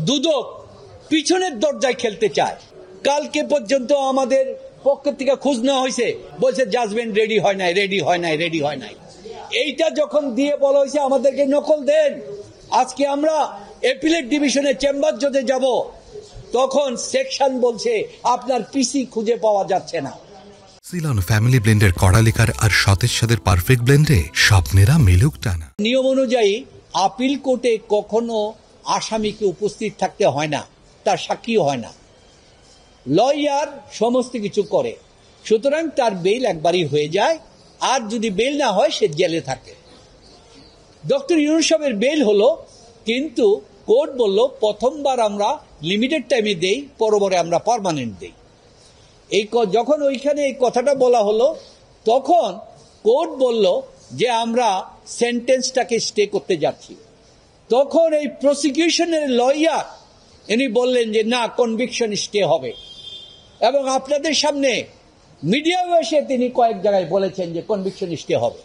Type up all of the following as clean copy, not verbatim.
দুদক পিছনের দরজায় খেলতে চায়। কালকে পর্যন্ত আমাদের পক্ষ থেকে খোঁজ নেওয়া হয়েছে, বলছে জাজমেন্ট রেডি হয় নাই। এইটা যখন দিয়ে বলা হয়েছে আমাদেরকে নকল দেন, আজকে আমরা অ্যাপিলেট ডিভিশনের চেম্বার জজে যাব, তখন সেকশন বলছে আপনার পিসি খুঁজে পাওয়া যাচ্ছে না। সিলন ফ্যামিলি ব্লেন্ডের কড়ালিকার আর সতেজ সাদের পারফেক্ট ব্লেন্ডে স্বপ্নেরা মেলুক টানা। নিয়ম অনুযায়ী আপিল কোর্টে কখনো আসামিকে উপস্থিত থাকতে হয় না, তার সাক্ষীও হয় না, লয়ার সমস্ত কিছু করে। সুতরাং তার বেইল একবারই হয়ে যায়, আর যদি বেইল না হয় সে জেলে থাকে। ডক্টর ইউনূস সাহেবের বেইল হলো, কিন্তু কোর্ট বলল প্রথমবার আমরা লিমিটেড টাইমে দেই, পরবর্তী আমরা পার্মানেন্ট দেই। যখন ওইখানে এই কথাটা বলা হলো, তখন কোর্ট বলল যে আমরা সেন্টেন্সটাকে স্টে করতে যাচ্ছি। তখন এই প্রসিকিউশনের লয়ার ইনি বললেন যে না, কনভিকশন স্টে হবে, এবং আপনাদের সামনে মিডিয়া এসে তিনি কয়েক জায়গায় বলেছেন যে কনভিকশন স্টে হবে।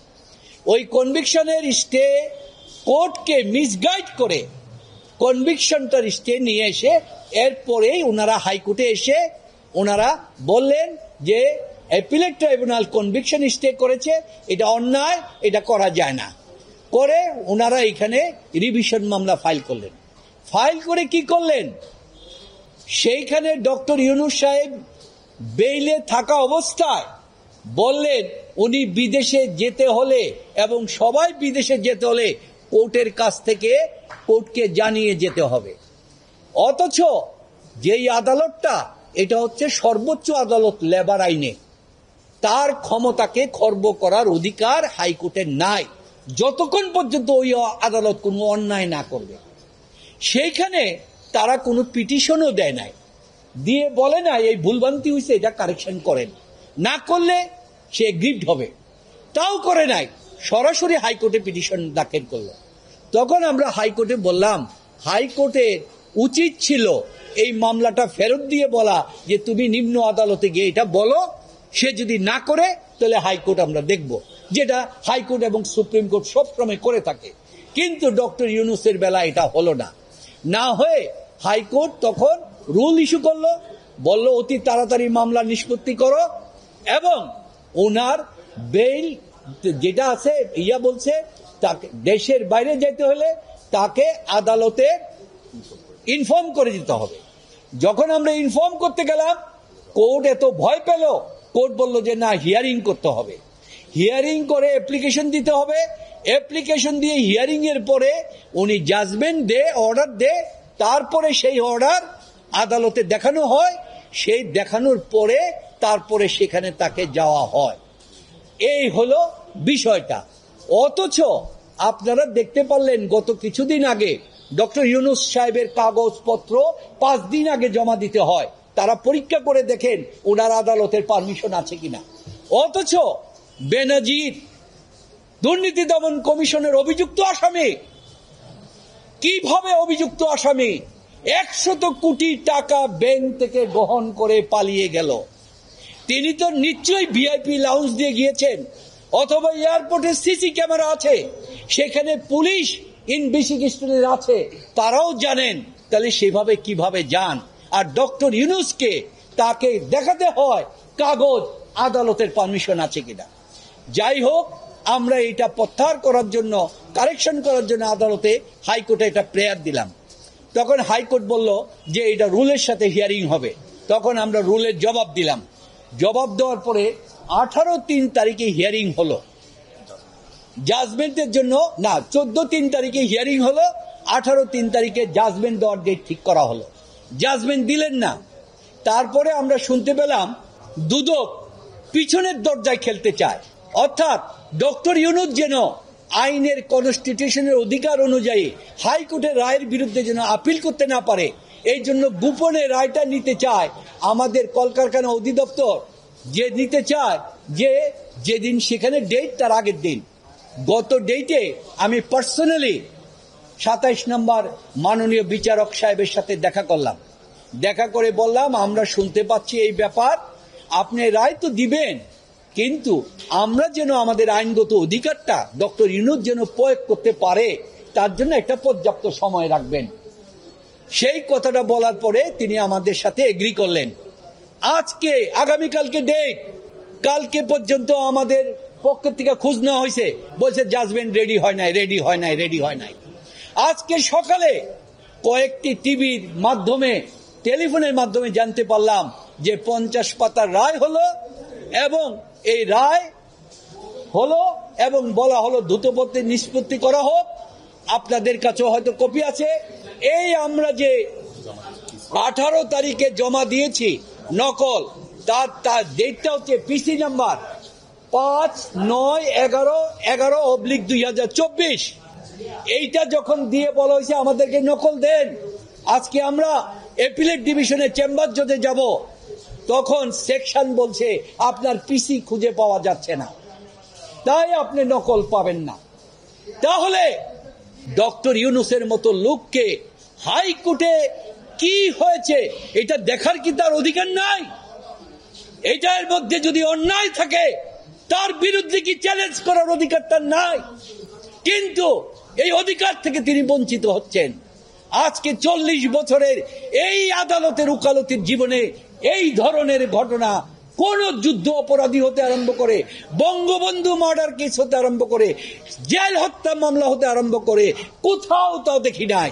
ওই কনভিকশনের স্টে কোর্টকে মিসগাইড করে কনভিকশনটার স্টে নিয়ে এসে এরপরেই ওনারা হাইকোর্টে এসে ওনারা বললেন যে অ্যাপিলেট ট্রাইব্যুনাল কনভিকশন স্টে করেছে, এটা অন্যায়, এটা করা যায় না। করে ওনারা এখানে রিভিশন মামলা ফাইল করলেন। ফাইল করে কি করলেন, সেইখানে ডক্টর ইউনূস সাহেব বেইলে থাকা অবস্থায় বললেন উনি বিদেশে যেতে হলে এবং সবাই বিদেশে যেতে হলে কোর্টের কাছ থেকে কোর্টকে জানিয়ে যেতে হবে। অথচ যেই আদালতটা, এটা হচ্ছে সর্বোচ্চ আদালত লেবার আইনে, তার ক্ষমতাকে খর্ব করার অধিকার হাইকোর্টের নাই, যতক্ষণ পর্যন্ত ওই আদালত কোনো অন্যায় না করবে। সেইখানে তারা কোনো পিটিশনও দেয় নাই, দিয়ে বলে না এই ভুলভ্রান্তি হয়েছে, এটা কারেকশন করেন, না করলে সে গ্রিভড হবে। তাও করে নাই, সরাসরি হাইকোর্টে পিটিশন দাখিল করলো। তখন আমরা হাইকোর্টে বললাম, হাইকোর্টের উচিত ছিল এই মামলাটা ফেরত দিয়ে বলা যে তুমি নিম্ন আদালতে গিয়ে এটা বলো, সে যদি না করে তাহলে হাইকোর্ট আমরা দেখব, যেটা হাইকোর্ট এবং সুপ্রিম কোর্ট সবসময় করে থাকে। কিন্তু ডক্টর ইউনূসের বেলা এটা হলো না। না হয়ে হাইকোর্ট তখন রুল ইস্যু করলো, বলল অতি তাড়াতাড়ি মামলা নিষ্পত্তি করো, এবং ওনার বেইল যেটা আছে বলছে তাকে দেশের বাইরে যেতে হলে তাকে আদালতে ইনফর্ম করে দিতে হবে। যখন আমরা ইনফর্ম করতে গেলাম, কোর্ট এত ভয় পেল, কোর্ট বলল যে না, হিয়ারিং করতে হবে, হিয়ারিং করে অ্যাপ্লিকেশন দিতে হবে, অ্যাপ্লিকেশন দিয়ে হিয়ারিং এর পরে উনি জাজমেন্ট দে, অর্ডার দে, তারপরে সেই অর্ডার আদালতে দেখানো হয়, সেই দেখানোর পরে তারপরে সেখানে তাকে যাওয়া হয়। এই হলো বিষয়টা। অথচ আপনারা দেখতে পারলেন গত কিছুদিন আগে ডক্টর ইউনূস সাহেবের কাগজপত্র 5 দিন আগে জমা দিতে হয়, তারা পরীক্ষা করে দেখেন ওনার আদালতের পারমিশন আছে কিনা। অথচ বেনজির দুর্নীতি দমন কমিশনের অভিযুক্ত আসামি, কিভাবে অভিযুক্ত আসামি 100 কোটি টাকা ব্যাংক থেকে গ্রহণ করে পালিয়ে গেল। তিনি তো নিশ্চয়ই ভিআইপি লাউঞ্জ দিয়ে গিয়েছেন, অথবা এয়ারপোর্টে সিসি ক্যামেরা আছে, সেখানে পুলিশ ইনভেস্টিগেশনের আছে, তারাও জানেন, তাহলে সেভাবে কিভাবে যান। আর ডক্টর ইউনূসকে তাকে দেখাতে হয় কাগজ আদালতের পারমিশন আছে কিনা। যাই হোক, আমরা এটা প্রত্যাহার করার জন্য, কারেকশন করার জন্য আদালতে হাইকোর্টে এটা প্রেয়ার দিলাম। তখন হাইকোর্ট বলল যে এটা রুলের সাথে হিয়ারিং হবে। তখন আমরা রুলের জবাব দিলাম। জবাব দেওয়ার পরে 18-3 তারিখে হিয়ারিং হলো, জাজমেন্টের জন্য না, 14-3 তারিখে হিয়ারিং হলো, 18-3 তারিখে জাজমেন্ট দেওয়ার ডেট ঠিক করা হলো। জাজমেন্ট দিলেন না। তারপরে আমরা শুনতে পেলাম দুদক পিছনের দরজায় খেলতে চায়, অর্থাৎ ডক্টর ইউনূস যেন আইনের কনস্টিটিউশনের অধিকার অনুযায়ী হাইকোর্টের রায়ের বিরুদ্ধে যেন আপিল করতে না পারে, এই জন্য গোপনে রায়টা নিতে চায়। আমাদের কলকারখানা অধিদপ্তর যে নিতে চায় যে যেদিন সেখানে ডেট, তার আগের দিন। গত ডেটে আমি পার্সোনালি 27 নম্বর মাননীয় বিচারক সাহেবের সাথে দেখা করলাম। দেখা করে বললাম, আমরা শুনতে পাচ্ছি এই ব্যাপার, আপনি রায় তো দিবেন, কিন্তু আমরা যেন আমাদের আইনগত অধিকারটা ডক্টর ইউনূস যেন প্রয়োগ করতে পারে, তার জন্য একটা পর্যাপ্ত সময় রাখবেন। সেই কথাটা বলার পরে তিনি আমাদের সাথে এগ্রি করলেন। আজকে আগামীকালকে ডেট, কালকে পর্যন্ত আমাদের পক্ষ থেকে খোঁজ নেওয়া হয়েছে, বলছে জাজমেন্ট রেডি হয় নাই। আজকে সকালে কয়েকটি টিভির মাধ্যমে, টেলিফোনের মাধ্যমে জানতে পারলাম যে 50 পাতার রায় হলো, এবং এই রায় হলো এবং বলা হলো দ্রুতপত্রে নিষ্পত্তি করা হোক। আপনাদের কাছেও হয়তো কপি আছে। এই আমরা যে 18 তারিখে জমা দিয়েছি নকল, তার ডেটটা হচ্ছে পিসি নাম্বার 5/9/11/2024। এইটা যখন দিয়ে বলা হয়েছে আমাদেরকে নকল দেন, আজকে আমরা অ্যাপিলেট ডিভিশনের চেম্বার জজে যাব, তখন সেকশন বলছে আপনার পিসি খুঁজে পাওয়া যাচ্ছে না, তাই আপনি নকল পাবেন না। তাহলে ডক্টর ইউনূসের মতো লোককে হাইকোর্টে কি হয়েছে এটা দেখার কি তার অধিকার নাই? এটার মধ্যে যদি অন্যায় থাকে তার বিরুদ্ধে কি চ্যালেঞ্জ করার অধিকার তার নাই? কিন্তু এই অধিকার থেকে তিনি বঞ্চিত হচ্ছেন। আজকে 40 বছরের এই আদালতের উকালতির জীবনে এই ধরনের ঘটনা, কোন যুদ্ধ অপরাধী হতে আরম্ভ করে, বঙ্গবন্ধু মার্ডার কেস হতে আরম্ভ করে, জেল হত্যা মামলা হতে আরম্ভ করে, কোথাও তাও দেখি নাই।